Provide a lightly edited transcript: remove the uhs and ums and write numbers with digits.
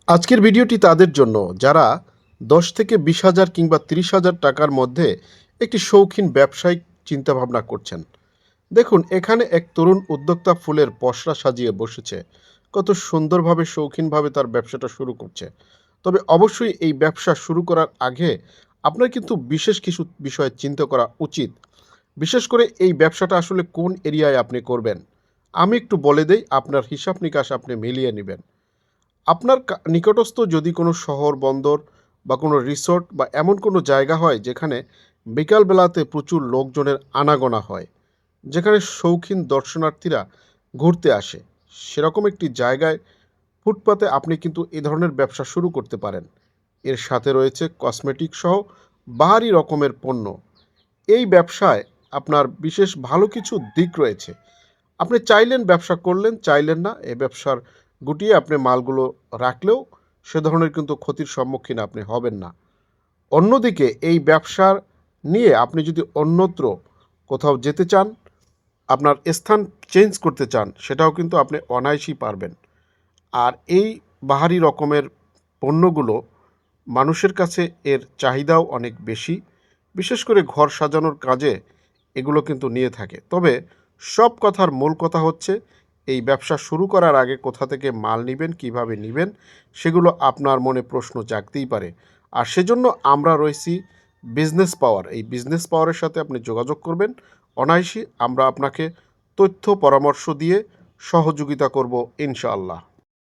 আজকের ভিডিওটি তাদের জন্য যারা ১০ থেকে ২০,০০০ কিংবা ৩০,০০০ টাকার মধ্যে একটি শৌখিন ব্যবসায়িক চিন্তাভাবনা করছেন। দেখুন এখানে এক তরুণ উদ্যোক্তা ফুলের পসরা সাজিয়ে বসেছে। কত সুন্দরভাবে শৌখিনভাবে তার ব্যবসাটা শুরু করছে। তবে অবশ্যই এই ব্যবসা শুরু করার আগে আপনার কিন্তু বিশেষ কিছু বিষয় চিন্তা করা উচিত। বিশেষ করে এই ব্যবসাটা আসলে কোন এরিয়ায় আপনি করবেন। আমি একটু বলে দেই, আপনার হিসাব নিকাশ আপনি মিলিয়ে নিবেন। আপনার নিকটস্থ যদি কোনো শহর বন্দর বা কোনো রিসোর্ট বা এমন কোনো জায়গা হয় যেখানে বিকালবেলাতে প্রচুর লোকজনের আনাগোনা হয়, যেখানে শৌখিন দর্শনার্থীরা ঘুরতে আসে, সেরকম একটি জায়গায় ফুটপাতে আপনি কিন্তু এ ধরনের ব্যবসা শুরু করতে পারেন। এর সাথে রয়েছে কসমেটিক সহ বাহারি রকমের পণ্য। এই ব্যবসায় আপনার বিশেষ ভালো কিছু দিক রয়েছে। আপনি চাইলেন ব্যবসা করলেন, চাইলেন না এই ব্যবসার গুটিয়ে আপনি মালগুলো রাখলেও সে ধরনের কিন্তু ক্ষতির সম্মুখীন আপনি হবেন না। অন্যদিকে এই ব্যবসার নিয়ে আপনি যদি অন্যত্র কোথাও যেতে চান, আপনার স্থান চেঞ্জ করতে চান, সেটাও কিন্তু আপনি অনায়াসেই পারবেন। আর এই বাহারি রকমের পণ্যগুলো মানুষের কাছে এর চাহিদাও অনেক বেশি। বিশেষ করে ঘর সাজানোর কাজে এগুলো কিন্তু নিয়ে থাকে। তবে সব কথার মূল কথা হচ্ছে এই ব্যবসা শুরু করার আগে কোথা থেকে মাল নিবেন, কিভাবে নিবেন, সেগুলো আপনার মনে প্রশ্ন জাগতেই পারে। আর সেজন্য আমরা রয়েছি বিজনেস পাওয়ার। এই বিজনেস পাওয়ারের সাথে আপনি যোগাযোগ করবেন। অনায়াসই আমরা আপনাকে তথ্য পরামর্শ দিয়ে সহযোগিতা করব ইনশাআল্লাহ।